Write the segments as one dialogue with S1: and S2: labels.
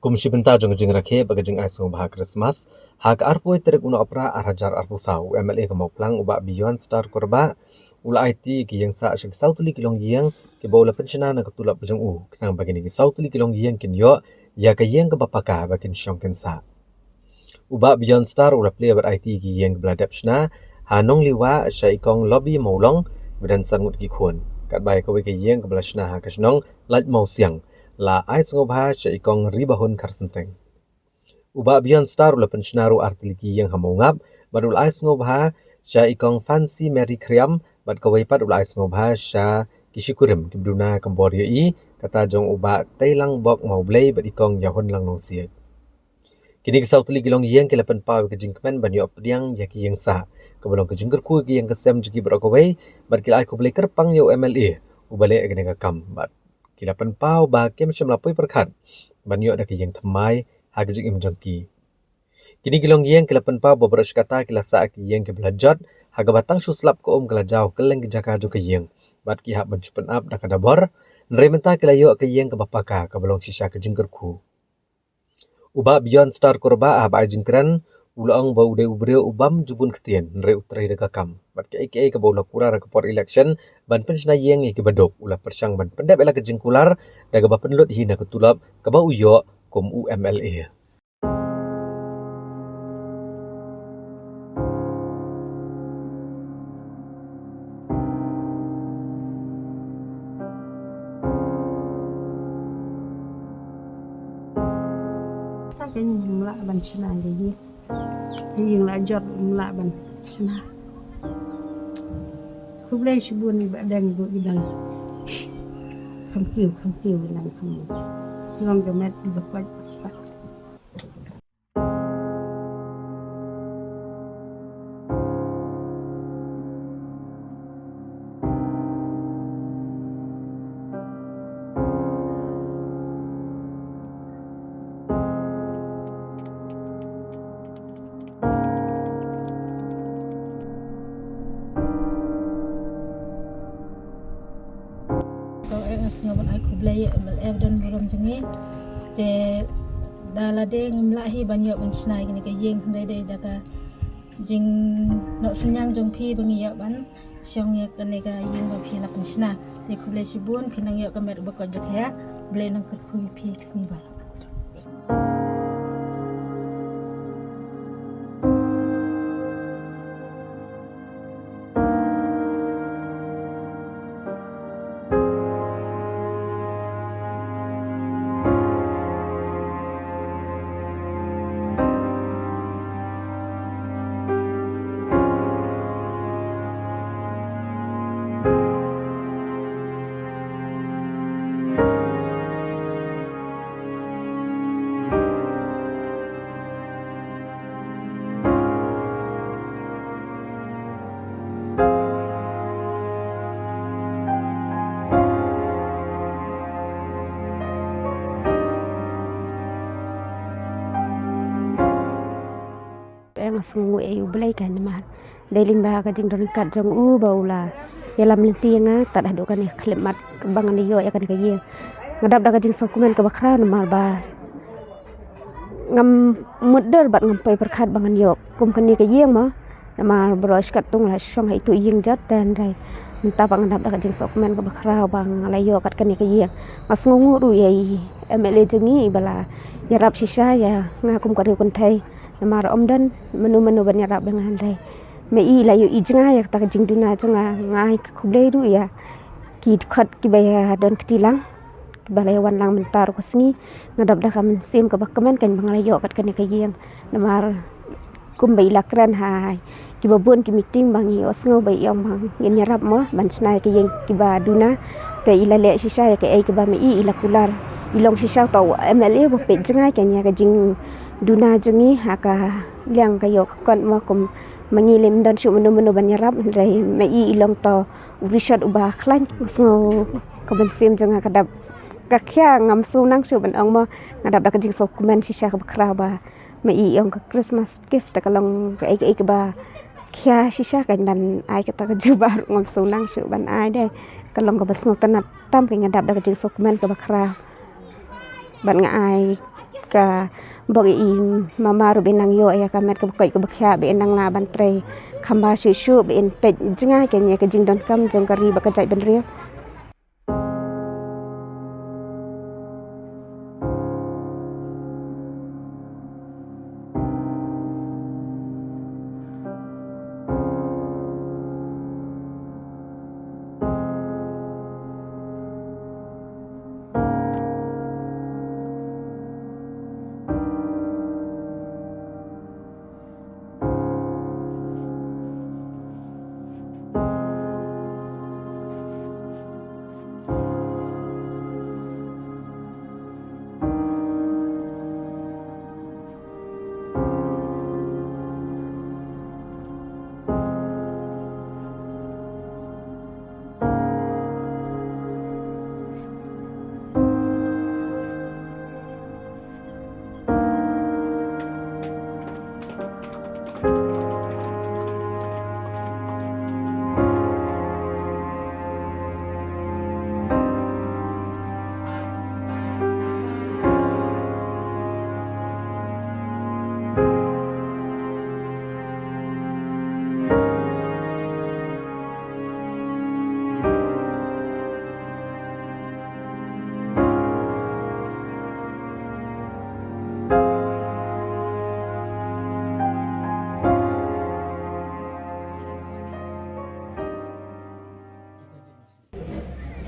S1: Kumsi benta jong jing rakhe baga jing aiso bah Christmas hak arpoi terek una opera arhajar arpusau MLA ke plang uba beyond star korba ula IT ki yang sa shik sautli kilong yang ke bola pensiona na ketulap bujung kenang bagini ki sautli kilong yang kin yo ya ke yang ke bapaka bakin syong ken sa uba beyond star ula play ber IT ki yang beladap shna hanong liwa sha ikong lobby maulong bedan sangut ki khun kat bai ko ke yang ke belashna ha kasnong laj mau siang la ai sngobha sha ikong ribahun karsenteng uba beyond star ula pensionaru artiliki yang hamongap badul ai sngobha sha ikong fancy mary kriam bad kawai pat ula ai sngobha sha kishikurim kibduna kambodia I kata jong uba tailang bok mau blei bad ikong yahon lang nong siet kini ke sautli gilong yang ke lapan pau ke jingkmen banyo pediang ya ki yang sa kebolong ke jingker ku ki yang kesem jigi berokawai bad kila ai ku blei kerpang yo MLA ubale agene kam bad kilapan pau ba kem syam lapoi perkhat banyo ada ki yang thamai hagjing im jongki kini gilong yang kilapan pau beberapa kata kila sa ki yang ke belajat haga batang suslap ko kala jau keleng ke jaka jo ke yang bad ki hak bencupen up da kadabor nrementa kila yo ke yang ke bapaka kebolong sisa ke jingker ku uba beyond star korba aba jingkran ulang bau de ubreu ubam jubun ketien nre utrai de kakam bat ke bau lapura ra kepor election ban pensna yeng ke badok ula persang ban pendap ela ke jingkular daga ba penlut hina ketulap ke bau yo kum UMLA
S2: cái nhìn lại bằng chân này thì nhìn lại giọt lại bằng chân này lúc đây chị buồn bạn đành vội đằng không kiểu làm không ngon cái mẹ đi bật quay
S3: ngaban ai kublay MLF dan buram jengi te dalade ngmlahi banyak bensnai gini ke yeng dai daka jing no senyang jong phi bangi ya ban syong ya kane ga yeng ba phi na pensna te kublay sibun phinang ya kamet bakka jokya blay nang kerpui phi sni ba
S2: em sung eu blai kan ma deling ba ka jing don kat jong baula ya lam lintiang ta da do kan khlemat bangan yo ya kan ka ye ngadap da ka jing dokumen ka bakra na mal ba ngam mudder bat ngam pai perkhat bangan yo kum kan ni ka ye ma ma bros kat tung la shong hai tu ying jat dan rai minta bang ngadap da ka jing dokumen ka bakra bang la yo kat kan ni ka ye mas ngungu ru ye MLA jengi bala ya rap sisa ya ngakum ka ru kon thai mar om dan menu banyak rap dengan rai mei la yu ijnga ya ta jing duna chunga ngai khublei ru ya ki khat ki baya don ktilang ki balai wan lang mentar ko sngi ngadap da kam sim ka bakmen kan bangalai yo kat kan ka yeng mar kum bai lakran hai ki babun ki meeting bangi osngo bai yong bang ngin yarap mo ban snai ki yeng ki ba duna te ila le sisa ya ke ai ki ba mei ila kular ilong sisa taw MLA bo pe jnga kan ya ka jing duna jengi haka liang kayo kon mo kum mangilim dan syu menu banyarap rai mei ilong to rishat ubah khlan so kaben sim jenga kadap kakya ngam su nang syu ban ong mo ngadap da jing dokumen sisa ka bakra ba mei ong ka Christmas gift ta kalong ka ai ka ba kya sisa kan ban ai ka ta ka juba ngam su nang syu ban ai de kalong ka basno tanat tam ka ngadap da jing dokumen ka bakra ban nga ai ka bok i mama ru benang yo ya kamet ka kai ka bakya benang la bantre khamba shu ben pe jinga ke nya ke jing don kam jong kari bakajai ben rio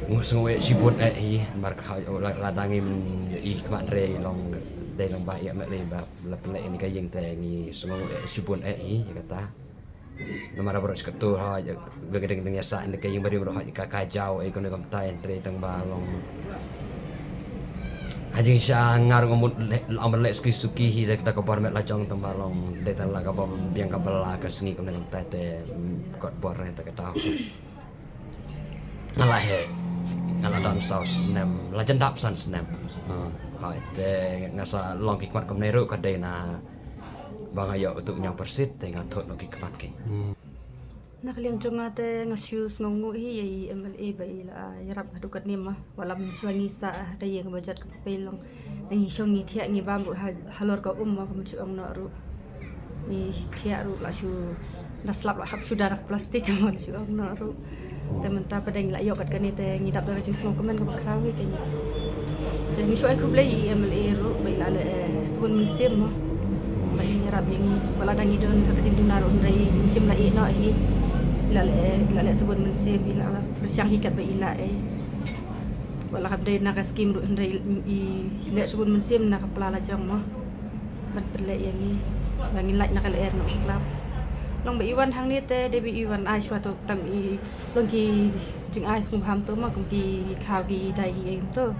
S4: Ngusung sibut hi mar kha la dangi i kmat re long de long ba ya mek le ba la pele ni ka yeng te ni sung sibut hi kata nomara bro skatu ha be gedeng deng ya sa ni ka yeng bari bro ha ka ka jau ai kon kam ta entre tang ba long aji sha ngar ngomut amar le ski suki hi de ka bar mek la jong tang ba long de tan la ka bom biang ka bala ka sngi kon kam ta te kot bor ta ka ta ngalah he ngala dan saus nem la jendap san nem hai te ngasa long ki kwat kom neru ka de na bang ayo untuk nyang persit te ngatot no ki kwat ki
S5: nak liang jonga te ngasiu sngongu hi yai MLA bai la yarap hadukat ni ma walam suangi sa ka yeng bajat ka pelong ngi shongi thia ngi bam halor ka umma ka mu ong no ru ni thia ru la shu naslap hap shu darak plastik ka mu ong no ru te menta padang la yokat kan te ngidap dara jing komen ka krawi ke ni te mi shu ai ku blai MLA ru bai la le sun musim ma bai ni rap ni wala dang idon ka tin dunar rai musim la i no hi la le sun musim bila bersyang hikat bai la wala ka dai na ka skim ru rai i le sun musim na ka pala la jong ma mat perle yang ni bangi like na ka le no slap long bị iwan hang ni te de bị iwan ai chwa to tam i long ki jing ai sung ham to ma kum ki khaw ki dai em to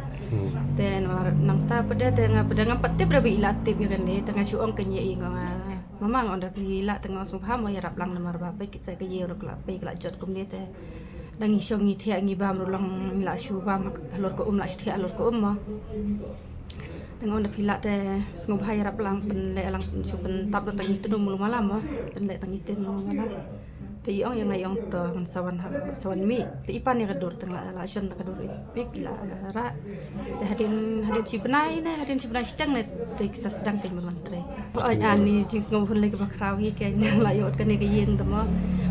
S5: te no nang ta pada te nga pada ngam patte pra bi la te bi kan ni tanga chu ong kan ye nga mamang on da bi la tanga sung ham ma yarap lang namar ba pe ki sai ka ye ro kla pe kla jot kum ni te dang i shong ni thia ngi bam ro long la shu bam halor ko la thia halor ko ma tengok dah pilak teh sungguh bahaya rap lang pen le lang su pen tap do tangi tu mulu malam pen le tangi ten mulu malam te yong yang ayong to sawan mi te ipan yang kedur teng la shon kedur pik la ra te hadin ci benai ne hadin ci benai stang ne te kisah sedang ke menteri ai ani jing sungguh pun lagi bakrawi ke la yot kan ke yeng temo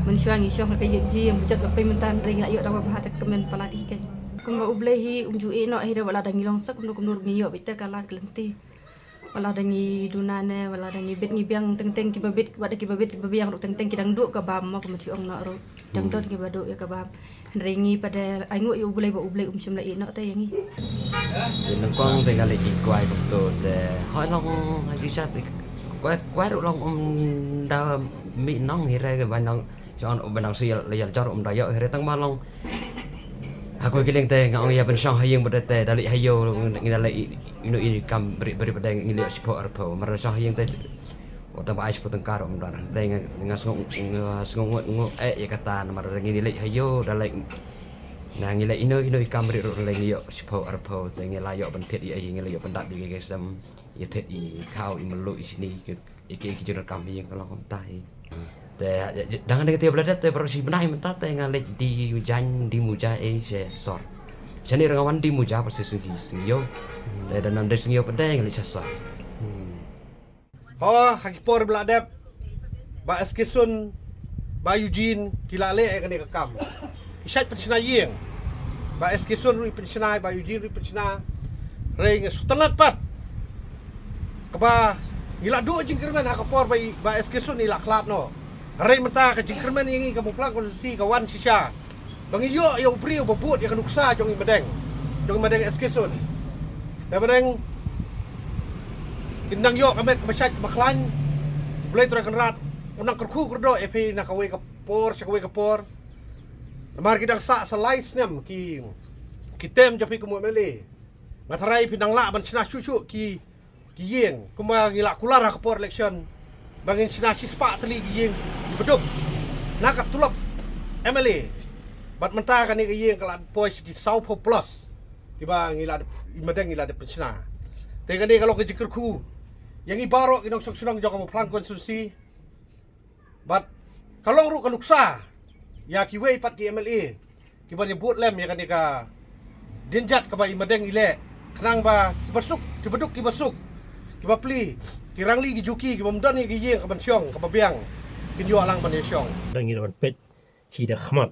S5: men shuangi syong ke ji yang bujat pe mentan ring la yot apa bahata kemen paladi ke kumba ublehi umju eno ahira wala dangi longsak kumur ngiyo bita kala klenti wala dangi dunane wala dangi bet ngibiang teng-teng ki babit wada ki babit babiang ru teng-teng ki dang duk ka bam ma kumti ong na ru dang dot ki badu ya ka bam ringi pada aingu yu ublehi ba ublehi umsum la eno te yangi
S4: nang kong te ngali ki kwai ko to te hoi long haji sat kwai ru long da mi nong hira ke banang chon banang sil le chon da yo hira tang ma long aku kiling te ngong ya ben shang hayeng berde te dali hayo ngidale inu ini kam beri pedang ngili sipo arpo mar shang hayeng te otam ai sipo tengkar dar te ngas ngong ya kata mar ngili hayo dale na ngili inu kam beri ro le ngio sipo arpo te ngelayo ben tet ai ngelayo pendat di gesam ya tet i kau i melu i sini iki jurnal kami yang kalau tai te dengan dia belajar te produksi benai mentah te ngalek di hujan di muja se sor jadi rengawan di muja persis singyo te dan nande singyo pedang ngalek sasar
S6: Hakipor beladap ba eskesun ba Eugene kilale akan dikekam. Isat pensina yeng. Ba eskesun ru pensina ba Eugene ru pensina reng sutelat pat. Kaba gila do jingkerman hakapor ba eskesun ila klat no. Reng menta ke jingkerman yang kamu plang konsi kawan sisa. Bang iyo ya upri bobot ya kanuksa jong medeng. Jong medeng eskesun. Ta medeng indang yo kamet kebasyat baklan boleh terang rat unang kerku kerdo epi nak kawe kapor sakawe kapor lamar kidang sa salais nem ki tem japi kemu mele ngatarai pinang la ban sina cucu ki yeng kuma ngila kular kapor election bangin sina sispa teli ki yeng beduk nak tulap MLA bat menta kan ni ki yeng kala pois ki sau plus ki bang ngila imedeng ngila de pensina tengah ni kalau kejikerku yang ibarok inong senang jauh kamu pelang konsumsi, but kalau ru kanuksa, ya kiwei pat ki MLA, kiba nyebut lem ya kan ika dinjat kaba imedeng ile, kenang ba kibasuk, kibaduk kibasuk, kiba pli, kirangli kijuki, kiba mudan ki yeng kaban siong, kaba biang, kinyo alang ban siong.
S7: Dang irawan pet hida khmat,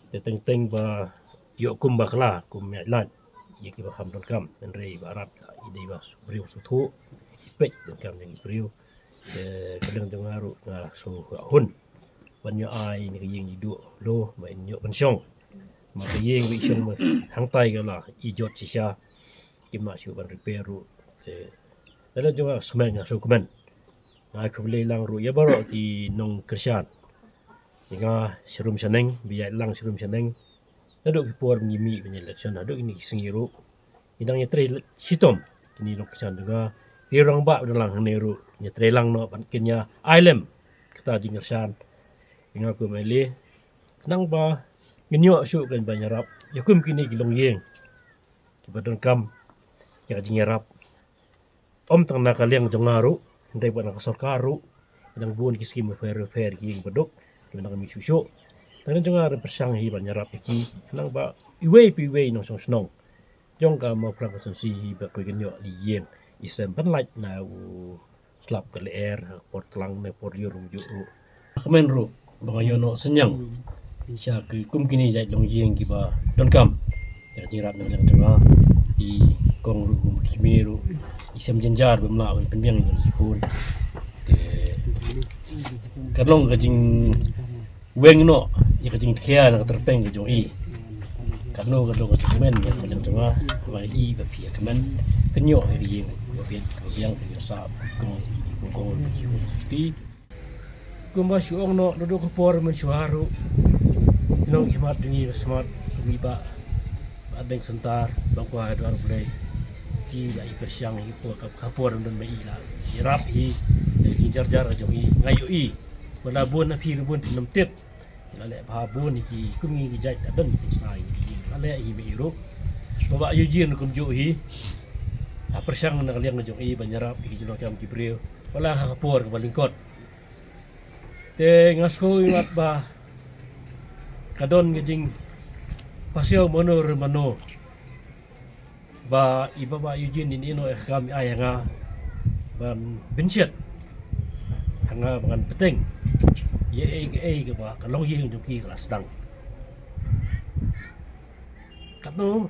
S7: te teng ba yokum bakla kum yalan, ye kiba hamdon kam, enrei barat ide ba beriu sutu. Pet kam yang beriu kadang dengaru ngah so hun banyo ai ni yeng hidu lo ba inyo pensiong maka yeng wi siong hang tai gala ijot sisa kimna siu ban repairu dalam juga semen so kemen ngai kubli lang ru ya baro ki nong kersian nga serum seneng biya lang serum seneng naduk ki por ngimi ben election naduk ini singiru idang ya tre sitom kini nong kersian juga Irang ba dalang neru nya trelang no pan kenya island kita jingersan inga ko mele nang ba nginyo su kan banyarap yakum kini kilong yeng kibadon kam ya jingerap om tang nakaliang jongaru ndai ba nakasarkaru nang buon kiskim fair king bedok nang mi susu nang jongar persang hi banyarap iki nang ba iwei piwei no song snong jong ka ma prang konsensi ba ko genyo li yeng isem penlaj na slap ke leer por telang ne por yorum ju kemen ru bangayo no senyang sya ke kum kini jai long yeng ki ba don kam ya jirat na lang tanga I kong ru kimeru isem jenjar bemla penbiang ni kun de kadlong kajing weng no ya kajing khia na terpeng ke jong I kadlo kadlo kemen ya lang tanga ba I ba pia kemen kenyo ri yeng yang biasa kong di kumba syong no duduk por mensuaru nong kimat ni smart wiba adeng sentar bakwa dar play ki lai persyang ipo kapor dan mai la irap I ki jar jong I ngayu I wala bon na phi bon nam tip la le ba bon ki kumi ki jai dan ki sai ki la le I be ro baba yujin kum ju hi persyang na kaliang jong I banyarap ki jolo kam kibril wala hakapor ka balingkot te ngasko ingat ba kadon gijing pasyo mono remano ba iba ba yujin ini no kami ayanga ban bensiat hanga bangan peteng ye ke ba kalong yeng jong ki kelas dang kapno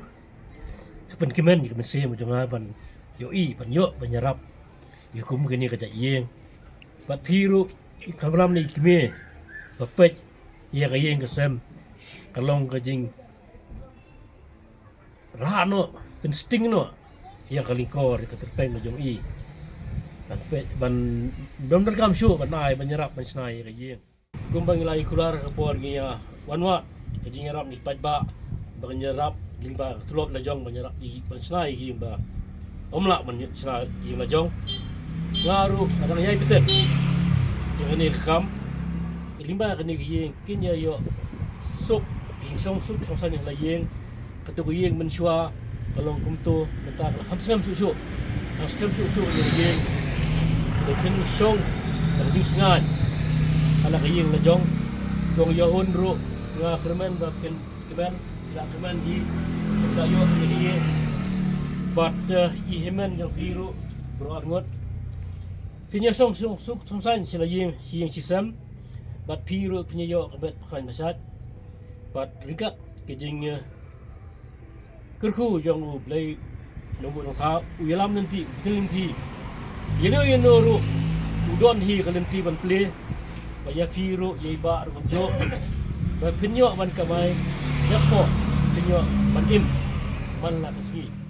S7: kapan kemen di kemese mo jong ban yo I panyo banyarap yukum kini kaja yeng bat piru kamram ni kime bapet ya ka yeng kesem kalong kajing rano pensting no ya kalingkor ka terpeng no jong I ban pet ban dom kam syu ban ai banyarap ban snai ka yeng gumbang ilai kular ka por ngia wanwa kajing rap ni patba banyarap limba tulop la jong banyarap di ban snai ki ba omla man sna yung lajong ngaru kadang yai betul yang ini kam limba kini yeng kinya yo sup song san yang layeng ketu yeng mensua kalong kumto menta hamsam susu yang yeng lekin song jing singan ala yeng lajong dong yo unru nga kermen ba ken keban la kermen di yo ini bat himen yang biru berangot Pinya song san sila yang sisam bat piro pinya yo kabet paklan masat bat rigat kejingnya kerku jong play nombor tha uyalam nanti nanti yeno ru udon hi kalenti ban play baya piro yai ba ru jo ba pinyo ban kamai yakpo pinyo ban im man la kasgi